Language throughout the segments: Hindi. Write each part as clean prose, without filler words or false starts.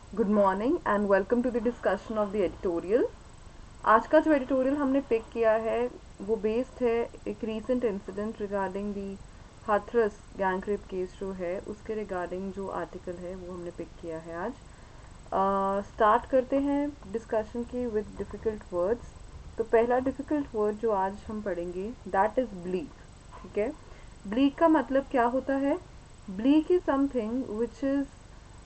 Good morning and welcome to the discussion of the editorial. आज का जो एडिटोरियल हमने पिक किया है वो बेस्ड है एक recent incident regarding the Hathras gang rape case जो है उसके रिगार्डिंग जो आर्टिकल है वो हमने पिक किया है आज। स्टार्ट करते हैं डिस्कशन की विद डिफ़िकल्ट वर्ड्स। तो पहला डिफ़िकल्ट वर्ड जो आज हम पढ़ेंगे दैट इज़ ब्लीक। ठीक है, ब्लीक का मतलब क्या होता है? Bleak is something which is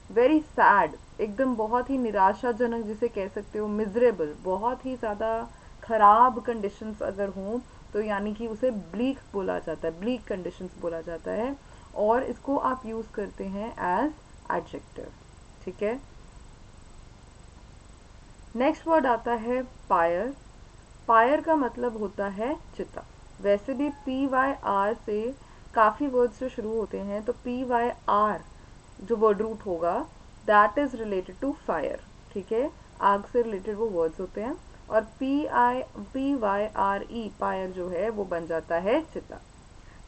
very sad, एकदम बहुत ही निराशाजनक जिसे कह सकते हो, मिजरेबल, बहुत ही ज़्यादा ख़राब कंडीशंस अगर हों तो यानी कि उसे ब्लीक बोला जाता है, ब्लीक कंडीशंस बोला जाता है और इसको आप यूज़ करते हैं एज एडजेक्टिव। ठीक है, नेक्स्ट वर्ड आता है पायर। पायर का मतलब होता है चिता। वैसे भी पी वाई आर से काफ़ी वर्ड्स जो शुरू होते हैं तो पी वाई आर जो वर्ड रूट होगा that is related to fire. ठीक है, आग से रिलेटेड वो वर्ड्स होते हैं और P Y R E fire जो है वो बन जाता है चिता।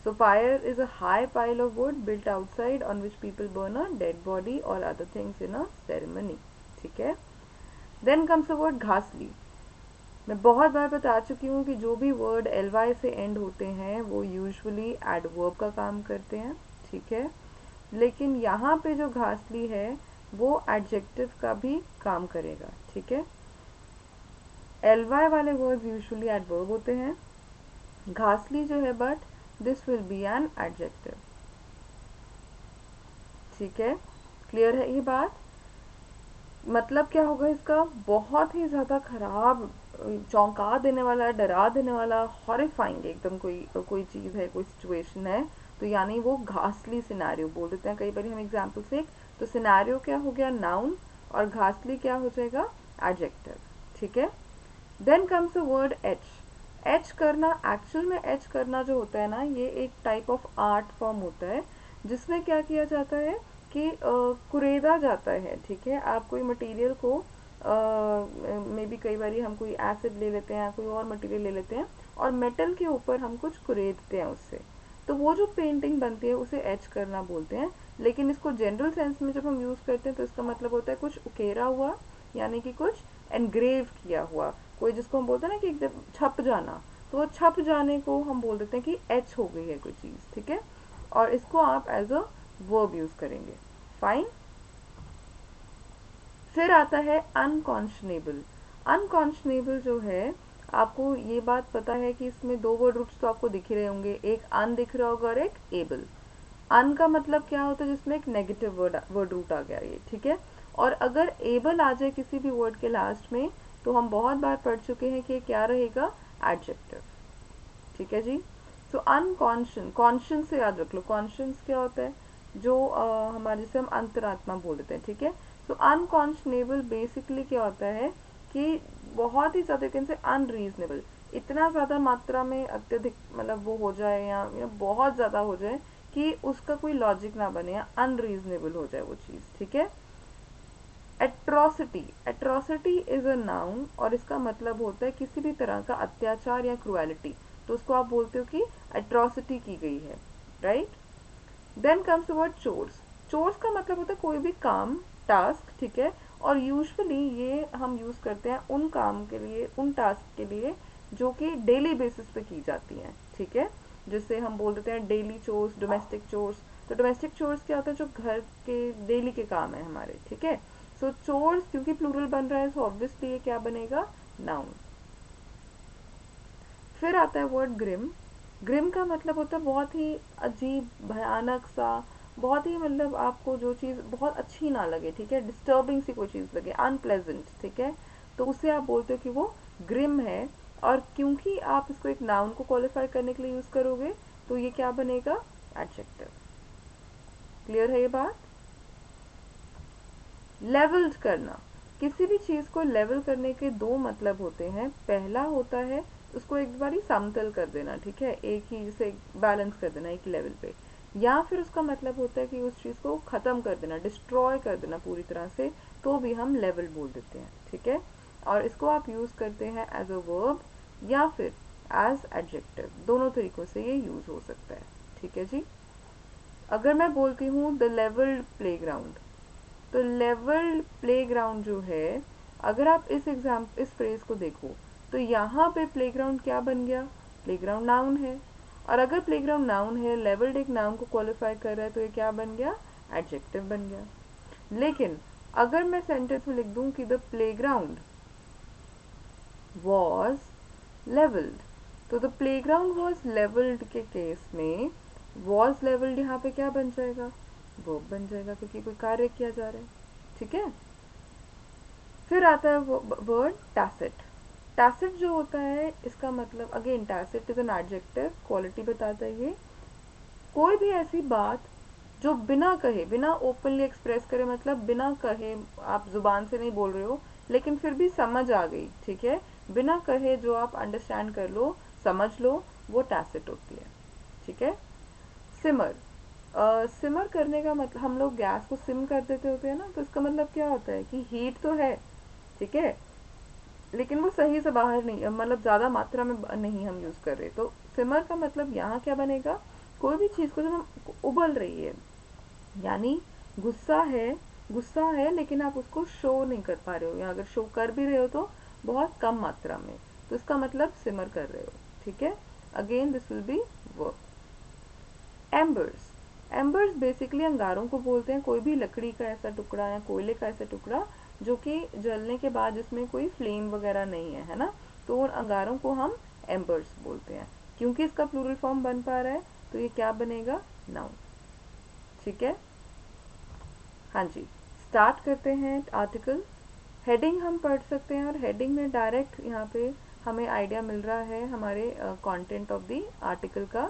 So fire is a high pile of wood built outside on which people burn a dead body or other things in a ceremony. ठीक है, देन कम्स द वर्ड घासली। मैं बहुत बार बता चुकी हूँ कि जो भी वर्ड एल वाई से एंड होते हैं वो यूजुअली एडवर्ब का काम करते हैं। ठीक है, लेकिन यहाँ पे जो घासली है वो एडजेक्टिव का भी काम करेगा। ठीक है, एल वाई वाले वर्ड्स यूजुअली एडवर्ब होते हैं, घासली जो है but this will be an adjective. ठीक है, क्लियर है ये बात? मतलब क्या होगा इसका? बहुत ही ज़्यादा ख़राब, चौंका देने वाला, डरा देने वाला, हॉरिफाइंग एकदम कोई कोई चीज़ है, कोई सिचुएशन है। तो यानी वो घासली सिनेरियो बोल देते हैं कई बार हम एग्जाम्पल से। तो सिनेरियो क्या हो गया? नाउन, और घासली क्या हो जाएगा? एडजेक्टिव। ठीक है, then comes the word etch. Etch करना, एक्चुअल में एच करना जो होता है ना, ये एक टाइप ऑफ आर्ट फॉर्म होता है जिसमें क्या किया जाता है कि कुरेदा जाता है। ठीक है, आप कोई मटेरियल को मे बी कई बार हम कोई एसिड ले लेते हैं, कोई और मटेरियल ले लेते हैं और मेटल के ऊपर हम कुछ कुरेदते हैं उससे, तो वो जो पेंटिंग बनती है उसे एच करना बोलते हैं। लेकिन इसको जनरल सेंस में जब हम यूज़ करते हैं तो इसका मतलब होता है कुछ उकेरा हुआ, यानी कि कुछ एनग्रेव किया हुआ, कोई जिसको हम बोलते हैं ना कि एकदम छप जाना, तो वो छप जाने को हम बोल देते हैं कि एच हो गई है कोई चीज़। ठीक है, और इसको आप एज अ वर्ब यूज़ करेंगे। फाइन, फिर आता है अनकॉन्शनेबल। अनकॉन्शनेबल जो है, आपको ये बात पता है कि इसमें दो वर्ड रूट्स तो आपको दिख ही रहे होंगे, एक अन दिख रहा होगा और एक एबल। अन का मतलब क्या होता है? जिसमें एक नेगेटिव वर्ड रूट आ गया ये। ठीक है, और अगर एबल आ जाए किसी भी वर्ड के लास्ट में तो हम बहुत बार पढ़ चुके हैं कि क्या रहेगा? एडजेक्टिव। ठीक है जी, सो अनकॉन्शियस, कॉन्शियस से याद रख लो, कॉन्शियस क्या होता है? जो हमारे, जिसे हम अंतरात्मा बोल देते हैं। ठीक है, सो अनकॉन्शनेबल बेसिकली क्या होता है कि बहुत ही ज़्यादा, कैन से अनरीजनेबल, इतना ज़्यादा मात्रा में अत्यधिक, मतलब वो हो जाए या बहुत ज़्यादा हो जाए कि उसका कोई लॉजिक ना बने या अनरीजनेबल हो जाए वो चीज़। ठीक है, atrocity. Atrocity is a noun और इसका मतलब होता है किसी भी तरह का अत्याचार या क्रुएलिटी, तो उसको आप बोलते हो कि एट्रोसिटी की गई है। Right, then comes the word chores. Chores का मतलब होता है कोई भी काम, टास्क। ठीक है, और यूजुअली ये हम यूज़ करते हैं उन काम के लिए, उन टास्क के लिए जो कि डेली बेसिस पे की जाती हैं। ठीक है, जिससे हम बोल देते हैं डेली चोर्स, डोमेस्टिक चोर्स। तो डोमेस्टिक चोर्स क्या होता है? जो घर के डेली के काम है हमारे। ठीक है, सो चोर्स क्योंकि प्लूरल बन रहा है सो ऑब्वियसली ये क्या बनेगा? नाउन। फिर आता है वर्ड ग्रिम। ग्रिम का मतलब होता है बहुत ही अजीब, भयानक सा, बहुत ही, मतलब आपको जो चीज़ बहुत अच्छी ना लगे। ठीक है, डिस्टर्बिंग सी कोई चीज़ लगे, अनप्लेजेंट। ठीक है, तो उसे आप बोलते हो कि वो ग्रिम है। और क्योंकि आप इसको एक नाउन को क्वालिफाई करने के लिए यूज़ करोगे तो ये क्या बनेगा? एडजेक्टिव। क्लियर है ये बात? लेवल्ड करना, किसी भी चीज़ को लेवल करने के दो मतलब होते हैं। पहला होता है उसको एक बारी समतल कर देना। ठीक है, एक ही जैसे बैलेंस कर देना एक लेवल पे, या फिर उसका मतलब होता है कि उस चीज़ को ख़त्म कर देना, डिस्ट्रॉय कर देना पूरी तरह से, तो भी हम लेवल बोल देते हैं। ठीक है, और इसको आप यूज़ करते हैं एज अ वर्ब या फिर एज एडजेक्टिव, दोनों तरीक़ों से ये यूज़ हो सकता है। ठीक है जी, अगर मैं बोलती हूँ द लेवल्ड प्लेग्राउंड, तो लेवल्ड प्लेग्राउंड जो है, अगर आप इस फ्रेज को देखो तो यहाँ पे प्लेग्राउंड क्या बन गया, प्लेग्राउंड नाउन है। और अगर प्लेग्राउंड नाउन है, लेवल्ड एक नाउन को क्वालिफाई कर रहा है, तो ये क्या बन गया, एडजेक्टिव बन गया। लेकिन अगर मैं सेंटेंस में लिख दूं कि द प्लेग्राउंड वॉज लेवल्ड, तो द प्लेग्राउंड वॉज लेवल्ड के केस में वॉज लेवल्ड यहाँ पे क्या बन जाएगा, वर्ब बन जाएगा, क्योंकि कोई कार्य किया जा रहा है। ठीक है। फिर आता है वर्ड टैसिट। टैसिट जो होता है, इसका मतलब again tacit is an adjective, quality बताता है ये, कोई भी ऐसी बात जो बिना कहे, बिना ओपनली एक्सप्रेस करे, मतलब बिना कहे, आप जुबान से नहीं बोल रहे हो लेकिन फिर भी समझ आ गई, ठीक है, बिना कहे जो आप अंडरस्टैंड कर लो, समझ लो, वो टैसिट होती है। ठीक है। सिमर, सिमर करने का मतलब, हम लोग गैस को सिम कर देते होते हैं ना, तो इसका मतलब क्या होता है कि हीट तो है, ठीक है, लेकिन वो सही से बाहर नहीं, मतलब ज़्यादा मात्रा में नहीं हम यूज़ कर रहे। तो सिमर का मतलब यहाँ क्या बनेगा, कोई भी चीज़ को जब हम उबल रही है, यानी गुस्सा है, गुस्सा है लेकिन आप उसको शो नहीं कर पा रहे हो, या अगर शो कर भी रहे हो तो बहुत कम मात्रा में, तो इसका मतलब सिमर कर रहे हो। ठीक है। Again this will be verb. एम्बर्स, एम्बर्स basically अंगारों को बोलते हैं, कोई भी लकड़ी का ऐसा टुकड़ा या कोयले का ऐसा टुकड़ा जो कि जलने के बाद जिसमें कोई फ्लेम वगैरह नहीं है, है ना, तो उन अंगारों को हम एम्बर्स बोलते हैं। क्योंकि इसका प्लूरल फॉर्म बन पा रहा है, तो ये क्या बनेगा, नाउन। ठीक है। हाँ जी, स्टार्ट करते हैं आर्टिकल। हेडिंग हम पढ़ सकते हैं, और हेडिंग में डायरेक्ट यहाँ पे हमें आइडिया मिल रहा है हमारे कंटेंट ऑफ द आर्टिकल का।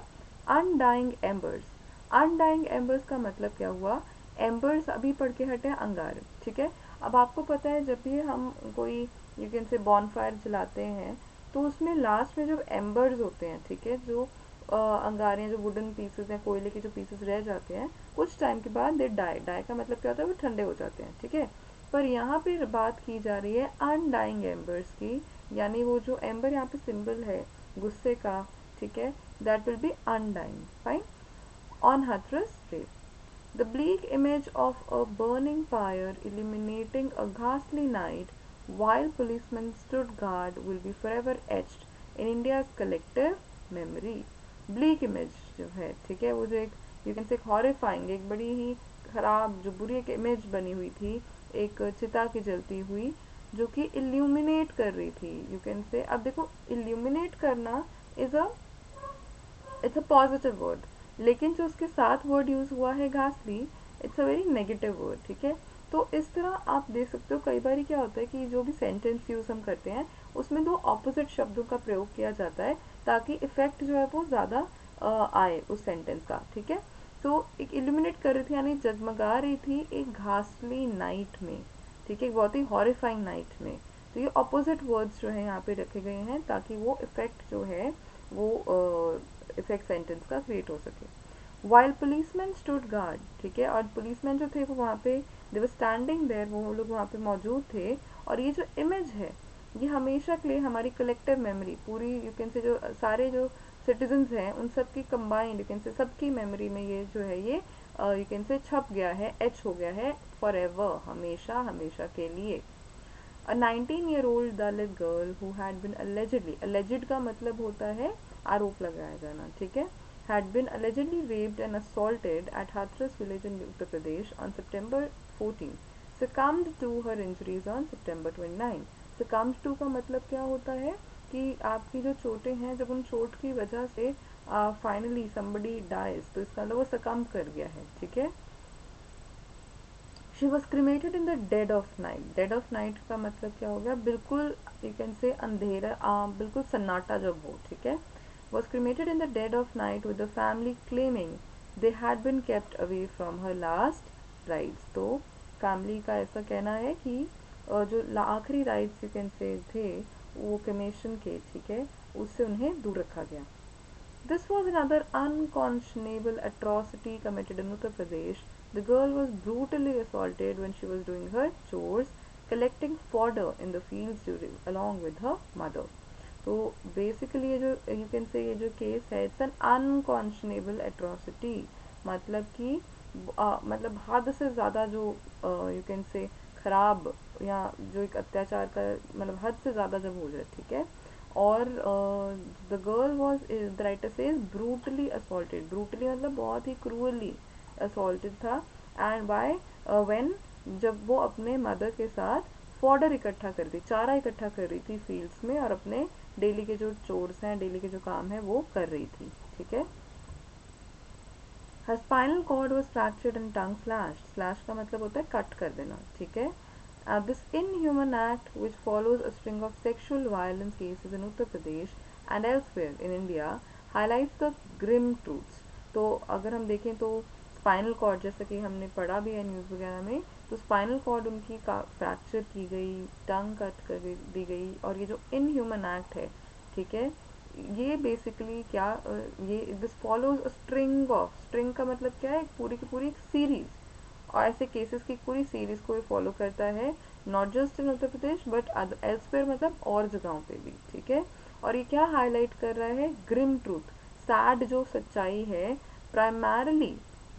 अनडाइंग एम्बर्स, अनडाइंग एम्बर्स का मतलब क्या हुआ, एम्बर्स अभी पढ़ के हटे हैं अंगार, ठीक है। अब आपको पता है जब भी हम कोई, यू कैन से बॉनफायर जलाते हैं, तो उसमें लास्ट में जो एम्बर्स होते हैं, ठीक है, जो अंगारे, जो वुडन पीसेस हैं, कोयले के जो पीसेस रह जाते हैं, कुछ टाइम के बाद दे डाई, डाई का मतलब क्या होता है, वो ठंडे हो जाते हैं, ठीक है। पर यहाँ पे बात की जा रही है अनडाइंग एम्बर्स की, यानी वो जो एम्बर यहाँ पे सिंबल है गुस्से का, ठीक है, that will be undying, fine. On Hathras grave, the bleak image of a burning pyre illuminating a ghastly night while policemen stood guard will be forever etched in India's collective memory. Bleak image जो है, ठीक है, वो जो एक, यू कैन से हॉरिफाइंग, एक बड़ी ही खराब, जो बुरी एक इमेज बनी हुई थी, एक चिता की जलती हुई, जो कि इल्यूमिनेट कर रही थी, यू कैन से। अब देखो, इल्यूमिनेट करना is a, it's a positive word, लेकिन जो उसके साथ वर्ड यूज हुआ है घासली, it's a very negative word, ठीक है। तो इस तरह आप देख सकते हो, कई बार क्या होता है कि जो भी सेंटेंस यूज हम करते हैं, उसमें दो ऑपोजिट शब्दों का प्रयोग किया जाता है, ताकि इफेक्ट जो है वो ज़्यादा आए उस सेंटेंस का, ठीक है। तो एक इल्यूमिनेट कर रही थी, यानी जगमगा रही थी एक घासली नाइट में, ठीक है, बहुत ही हॉरिफाइंग नाइट में। तो ये ऑपोजिट वर्ड्स जो है यहाँ पे रखे गए हैं, ताकि वो इफेक्ट जो है वो इफेक्ट सेंटेंस का क्रिएट हो सके। वाइल पुलिसमैन स्टूड गार्ड, ठीक है, और पुलिसमैन जो थे वो वहाँ पे, दे वर स्टैंडिंग देयर, वो लोग वहाँ पे मौजूद थे। और ये जो इमेज है, ये हमेशा के लिए हमारी कलेक्टिव मेमोरी, पूरी यू कैन से जो सारे जो सिटीजन्स हैं उन सब की कंबाइंड, यू कैन से सबकी मेमोरी में ये जो है ये यू कैन से छप गया है, एच हो गया है, फॉर एवर, हमेशा हमेशा के लिए। A 19-year-old Dalit girl who had been allegedly, alleged का मतलब होता है आरोप लगाया जाना, ठीक है, had been allegedly raped and assaulted at Hathras village in Uttar Pradesh on September 14, succumbed to her injuries on September 29. succumbed to का मतलब क्या होता है कि आपकी जो चोटें हैं, जब उन चोट की वजह से फाइनली somebody dies, तो इसका मतलब वो succumb कर गया है, ठीक है। She was cremated in the dead of night, dead of night का मतलब क्या हो गया, बिल्कुल यू कैन से अंधेरा, बिल्कुल सन्नाटा जब हो, ठीक है। Was cremated in the dead of night with the family claiming they had been kept away from her last rides. तो फैमिली का ऐसा कहना है कि जो आखिरी राइड्स यू कैन से थे वो क्रिमेशन के, ठीक है, उससे उन्हें दूर रखा गया। This was another unconscionable atrocity committed in Uttar Pradesh. The girl was brutally assaulted when she was doing her chores, collecting fodder in the fields along with her mother. तो बेसिकली ये जो यू कैन से ये जो केस है, इट्स एन अनकॉन्शनेबल एट्रोसिटी, मतलब कि मतलब हद से ज़्यादा जो यू कैन से खराब या जो एक अत्याचार का मतलब हद से ज़्यादा जब हो जाए, ठीक है। और the girl was, the writer says, brutally assaulted, brutally मतलब बहुत ही क्रूअली असॉल्टेड था। एंड बाय व्हेन, जब वो अपने मदर के साथ फॉडर इकट्ठा कर रही, चारा इकट्ठा कर रही थी फील्ड्स में, और अपने डेली के जो चोर्स हैं, डेली के जो काम है वो कर रही थी, ठीक है। Her spinal cord was fractured and tongue slashed. Slash का मतलब होता है कट कर देना, ठीक है। This inhuman act, which follows a string of sexual violence cases in Uttar Pradesh and elsewhere in India, highlights the grim truths. तो अगर हम देखें तो स्पाइनल कॉर्ड, जैसा कि हमने पढ़ा भी है न्यूज़ वगैरह में, तो स्पाइनल कॉर्ड उनकी का फ्रैक्चर की गई, टंग कट कर दी गई, और ये जो इनह्यूमन एक्ट है, ठीक है, ये बेसिकली क्या, ये this follows a string of, string का मतलब क्या है, एक पूरी की पूरी एक सीरीज, और ऐसे केसेस की पूरी सीरीज को ये फॉलो करता है, not just in Uttar Pradesh but elsewhere, मतलब और जगहों पे भी, ठीक है। और ये क्या हाईलाइट कर रहा है, ग्रिम ट्रूथ, सैड जो सच्चाई है, प्राइमरली,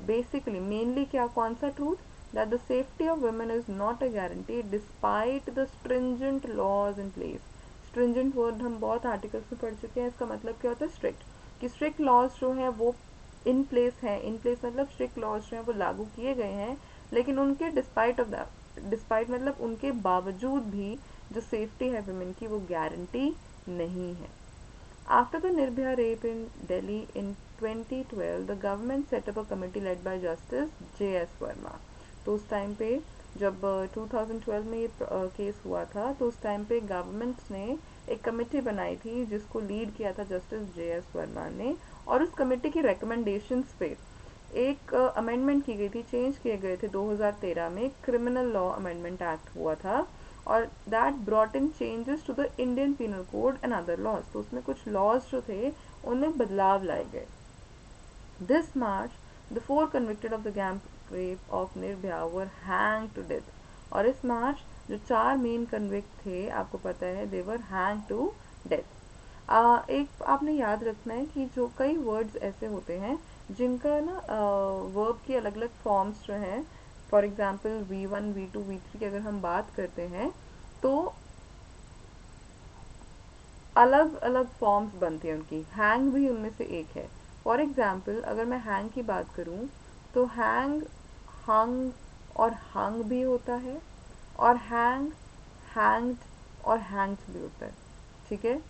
बेसिकली, मेनली क्या, कौन सा truth, that the safety of women is not a guarantee despite the stringent laws in place. Stringent word हम बहुत आर्टिकल्स में पढ़ चुके हैं, इसका मतलब क्या होता है, स्ट्रिक्ट, कि स्ट्रिक्ट लॉज जो है वो इन प्लेस है, इन प्लेस मतलब स्ट्रिक्ट लॉज जो है वो लागू किए गए हैं, लेकिन उनके डिस्पाइट ऑफ दैट, डिस्पाइट मतलब उनके बावजूद भी जो सेफ्टी है वुमेन की वो गारंटी नहीं है। After the Nirbhaya rape in Delhi in 2012, the government set up a committee led by Justice J.S. Verma. तो उस टाइम पे जब 2012 में ये केस हुआ था, तो उस टाइम पे गवर्नमेंट ने एक कमेटी बनाई थी जिसको लीड किया था जस्टिस जे.एस. वर्मा ने, और उस कमेटी की रिकमेंडेशंस पे एक अमेंडमेंट की गई थी, चेंज किए गए थे 2013 में, क्रिमिनल लॉ अमेंडमेंट एक्ट हुआ था, और that brought in changes to the Indian penal code and other laws. तो उसमें कुछ लॉज जो थे उनमें बदलाव लाए गए। This March the four convicted of the gang rape of Nirbhaya were hang to death. और इस मार्च जो चार मेन कन्विक्ट थे, आपको पता है, दे वर हैंग टू डेथ। एक आपने याद रखना है कि जो कई वर्ड्स ऐसे होते हैं जिनका ना वर्ब की अलग अलग फॉर्म्स जो हैं, for example V1 V2 V3 की अगर हम बात करते हैं तो अलग अलग फॉर्म्स बनती हैं उनकी, हैंग भी उनमें से एक है। फॉर एग्जाम्पल अगर मैं हैंग की बात करूं तो हैंग, हंग और हंग भी होता है, और हैंग, हैंग्ड और हैंग्ड भी होता है, ठीक है।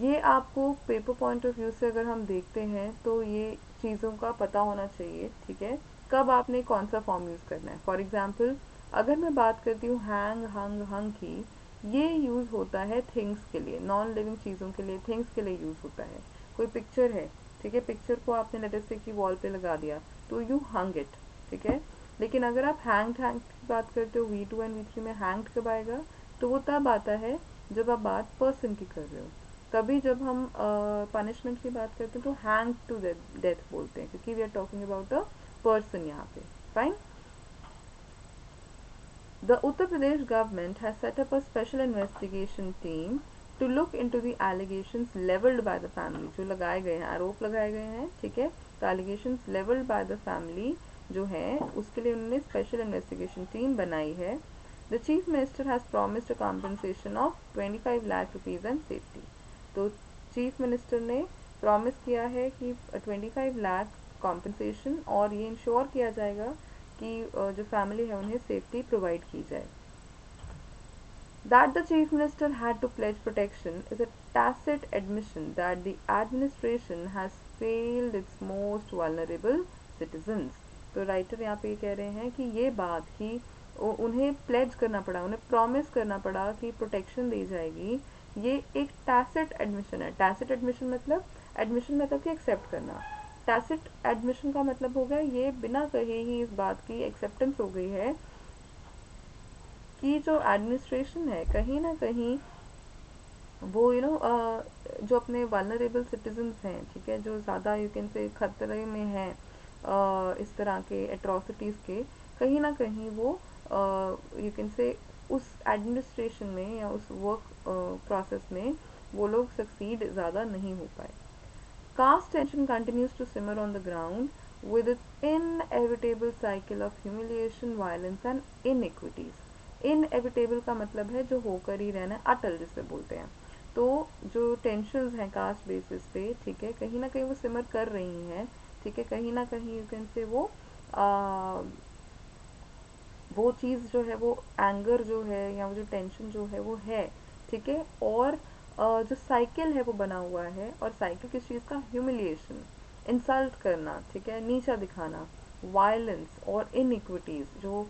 ये आपको पेपर पॉइंट ऑफ व्यू से अगर हम देखते हैं तो ये चीज़ों का पता होना चाहिए, ठीक है, कब आपने कौन सा फॉर्म यूज़ करना है। फॉर एग्जाम्पल अगर मैं बात करती हूँ हैंग, हंग, हंग की, ये यूज़ होता है थिंग्स के लिए, नॉन लिविंग चीज़ों के लिए, थिंग्स के लिए यूज़ होता है। कोई पिक्चर है, ठीक है, पिक्चर को आपने लेटर से की वॉल पे लगा दिया तो यू हंग इट, ठीक है। लेकिन अगर आप हैंग हैंग की बात करते हो V2 एंड V3 में, हैंग्ड कब आएगा, तो वो तब आता है जब आप बात पर्सन की कर रहे हो। तभी जब हम पनिशमेंट की बात करते हैं तो हैंग टू डेथ बोलते हैं, क्योंकि we are talking about a person यहाँ पे। Fine. The Uttar Pradesh government has set up a special investigation team to look into the allegations leveled by the family, जो लगाए गए हैं, आरोप लगाए गए हैं, ठीक है। तो allegations leveled by the family जो है उसके लिए उन्होंने स्पेशल इन्वेस्टिगेशन टीम बनाई है। The chief minister has promised a compensation of 25 lakh rupees and safety. तो चीफ मिनिस्टर ने प्रॉमिस किया है कि 25 लाख कॉम्पनसेशन, और ये इंश्योर किया जाएगा कि जो फैमिली है उन्हें सेफ्टी प्रोवाइड की जाए। That the chief minister had to pledge protection is a tacit admission that the administration has failed its most vulnerable citizens. तो राइटर यहाँ पे कह रहे हैं कि ये बात कि उन्हें प्लेज करना पड़ा, उन्हें प्रॉमिस करना पड़ा कि प्रोटेक्शन दी जाएगी, ये एक टैसिट एडमिशन है। टैसिट एडमिशन मतलब कि एक्सेप्ट करना। टैसिट एडमिशन का मतलब हो गया ये बिना कहे ही इस बात की एक्सेप्टेंस हो गई है कि जो एडमिनिस्ट्रेशन है कहीं ना कहीं वो जो अपने वालनरेबल सिटीजन्स हैं, ठीक है, जो ज़्यादा यू कैन से खतरे में हैं इस तरह के एट्रोसिटीज़ के, कहीं ना कहीं वो यू कैन से उस एडमिनिस्ट्रेशन में या उस वर्क प्रोसेस में वो लोग सक्सीड ज़्यादा नहीं हो पाए। Caste tension continues to simmer on the ground. with its inevitable cycle of humiliation, violence and inequities। Inevitable का मतलब है जो होकर ही रहना है, अटल जिसे बोलते हैं। तो जो टेंशन्स हैं कास्ट बेसिस पे, ठीक है, कहीं ना कहीं वो सिमर कर रही हैं, ठीक है, कहीं ना कहीं यू कैन से वो चीज़ जो है, वो एंगर जो है या वो जो टेंशन जो है वो है, ठीक है। और जो साइकिल है वो बना हुआ है, और साइकिल किस चीज़ का, ह्यूमिलिएशन, इंसल्ट करना, ठीक है, नीचा दिखाना, वायलेंस और इनइक्विटीज़ जो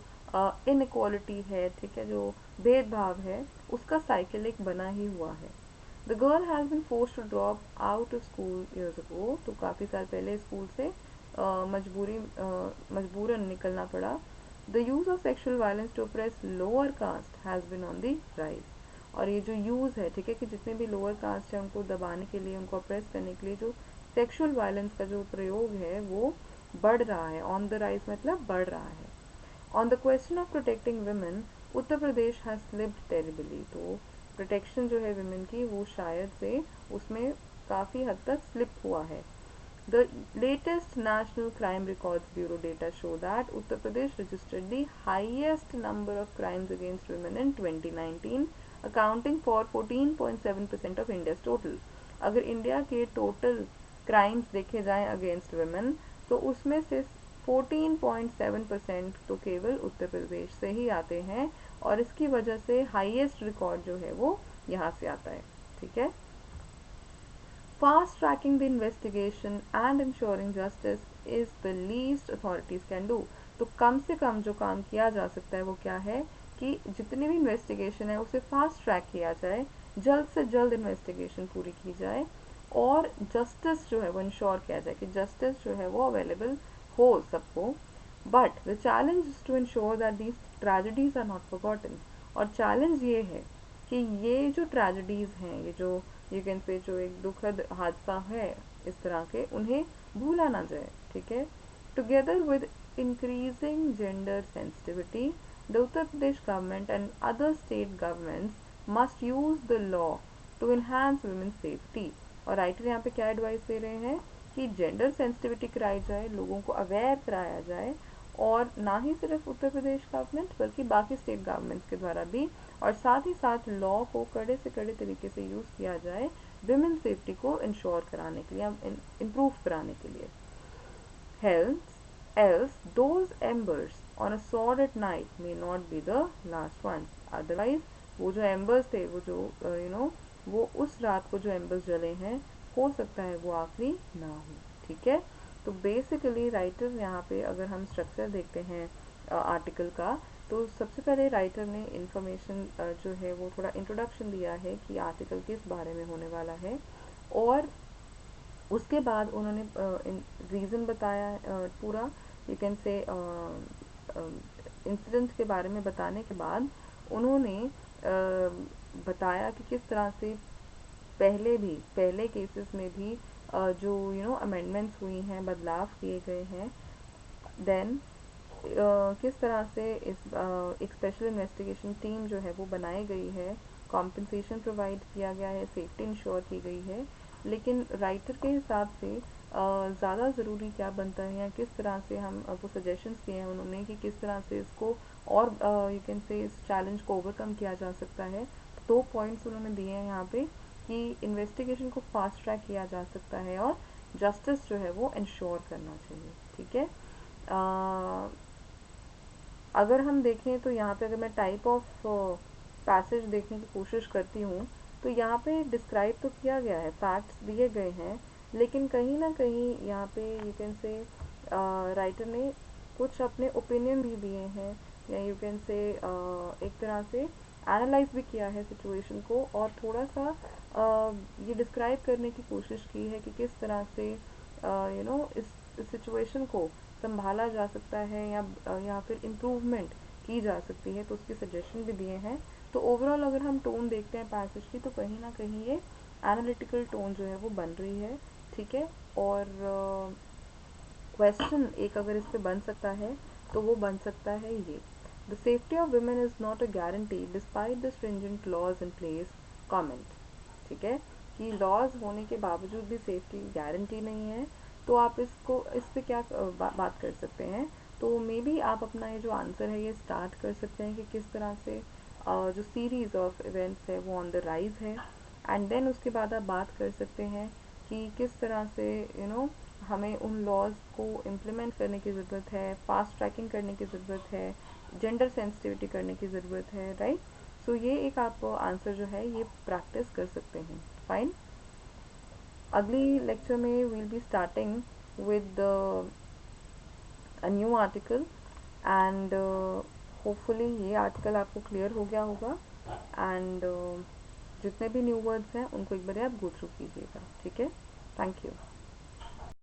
इनइक्वालिटी है, ठीक है, जो भेदभाव है, उसका साइकिल एक बना ही हुआ है। The girl has been forced to drop out of school years ago, तो काफ़ी साल पहले स्कूल से मजबूरन निकलना पड़ा। The use of sexual violence to oppress lower caste has been on the rise. और ये जो यूज़ है, ठीक है, कि जितने भी लोअर कास्ट है उनको दबाने के लिए, उनको अप्रेस करने के लिए जो सेक्शुअल वायलेंस का जो प्रयोग है वो बढ़ रहा है। ऑन द राइज मतलब बढ़ रहा है। On the question of protecting women, Uttar Pradesh has slipped terribly. तो प्रोटेक्शन जो है विमेन की, वो शायद से उसमें काफ़ी हद तक स्लिप हुआ है। The latest National Crime Records Bureau data show that Uttar Pradesh registered the highest number of crimes against women in 2019, accounting for 14.7% of India's total। अगर इंडिया के टोटल क्राइम्स देखे जाएं अगेंस्ट वुमेन, तो उसमें से 14.7% तो केवल उत्तर प्रदेश से ही आते हैं, और इसकी वजह से हाईएस्ट रिकॉर्ड जो है वो यहाँ से आता है, ठीक है। Fast tracking the investigation and ensuring justice is the least authorities can do। तो कम से कम जो काम किया जा सकता है वो क्या है, कि जितनी भी इन्वेस्टिगेशन है उसे फास्ट ट्रैक किया जाए, जल्द से जल्द इन्वेस्टिगेशन पूरी की जाए, और जस्टिस जो है वो इंश्योर किया जाए कि जस्टिस जो है वो अवेलेबल हो सबको। But the challenge is to ensure that these tragedies are not forgotten. और चैलेंज ये है कि ये जो ट्रेजेडीज़ हैं, ये जो यू कैन से जो एक दुखद हादसा है इस तरह के, उन्हें भूला ना जाए, ठीक है। Together with increasing gender sensitivity, the Uttar Pradesh government and other state governments must use the law to enhance women safety. और राइटर यहाँ पे क्या एडवाइस दे रहे हैं कि जेंडर सेंसिटिविटी कराई जाए, लोगों को अवेयर कराया जाए, और ना ही सिर्फ उत्तर प्रदेश गवर्नमेंट बल्कि बाकी स्टेट गवर्नमेंट्स के द्वारा भी, और साथ ही साथ लॉ को कड़े से कड़े तरीके से यूज़ किया जाए विमेन सेफ्टी को इंश्योर कराने के लिए, इम्प्रूव कराने के लिए। Hence, else those embers on a sword at night may not be the last ones। Otherwise, वो जो embers थे, वो जो वो उस रात को जो embers जले हैं, हो सकता है वो आखिरी ना हो, ठीक है। तो बेसिकली राइटर यहाँ पे, अगर हम स्ट्रक्चर देखते हैं आर्टिकल का, तो सबसे पहले राइटर ने इंफॉर्मेशन जो है वो थोड़ा इंट्रोडक्शन दिया है कि आर्टिकल किस बारे में होने वाला है, और उसके बाद उन्होंने रीज़न बताया पूरा, यू कैन से इंसिडेंट के बारे में बताने के बाद उन्होंने बताया कि किस तरह से पहले केसेस में भी जो अमेंडमेंट्स हुई हैं, बदलाव किए गए हैं। देन किस तरह से एक स्पेशल इन्वेस्टिगेशन टीम जो है वो बनाई गई है, कॉम्पनसेशन प्रोवाइड किया गया है, सेफ्टी इंश्योर की गई है। लेकिन राइटर के हिसाब से ज़्यादा ज़रूरी क्या बनता है, या किस तरह से हम वो सजेशंस दिए हैं उन्होंने कि किस तरह से इसको और यू कैन से इस चैलेंज को ओवरकम किया जा सकता है। तो दो पॉइंट्स उन्होंने दिए हैं यहाँ पे कि इन्वेस्टिगेशन को फास्ट ट्रैक किया जा सकता है, और जस्टिस जो है वो इंश्योर करना चाहिए, ठीक है। अगर हम देखें तो यहाँ पे अगर मैं टाइप ऑफ पैसेज देखने की कोशिश करती हूँ, तो यहाँ पे डिस्क्राइब तो किया गया है, फैक्ट्स दिए गए हैं, लेकिन कहीं ना कहीं यहाँ पे यू कैन से राइटर ने कुछ अपने ओपिनियन भी दिए हैं, या यू कैन से एक तरह से एनालाइज भी किया है सिचुएशन को, और थोड़ा सा ये डिस्क्राइब करने की कोशिश की है कि किस तरह से इस सिचुएशन को संभाला जा सकता है, या फिर इम्प्रूवमेंट की जा सकती है, तो उसके सजेशन भी दिए हैं। तो ओवरऑल अगर हम टोन देखते हैं पैसेज की, तो कहीं ना कहीं ये एनालिटिकल टोन जो है वो बन रही है, ठीक है। और क्वेश्चन एक अगर इस पे बन सकता है, तो वो बन सकता है ये, the safety of women is not a guarantee despite the stringent laws in place, comment, ठीक है, कि लॉज होने के बावजूद भी सेफ्टी गारंटी नहीं है। तो आप इसको इस पे क्या बात कर सकते हैं। तो मे बी आप अपना ये जो आंसर है ये स्टार्ट कर सकते हैं कि किस तरह से जो सीरीज़ ऑफ इवेंट्स है वो ऑन द राइज है। एंड देन उसके बाद आप बात कर सकते हैं कि किस तरह से हमें उन लॉज को इम्प्लीमेंट करने की ज़रूरत है, फास्ट ट्रैकिंग करने की ज़रूरत है, जेंडर सेंसिटिविटी करने की ज़रूरत है, राइट। सो ये एक आप आंसर जो है ये प्रैक्टिस कर सकते हैं। फाइन। अगली लेक्चर में we'll be starting with a new article and hopefully ये आर्टिकल आपको क्लियर हो गया होगा। एंड जितने भी न्यू वर्ड्स हैं उनको एक बार आप गो थ्रू कीजिएगा, ठीक है। Thank you.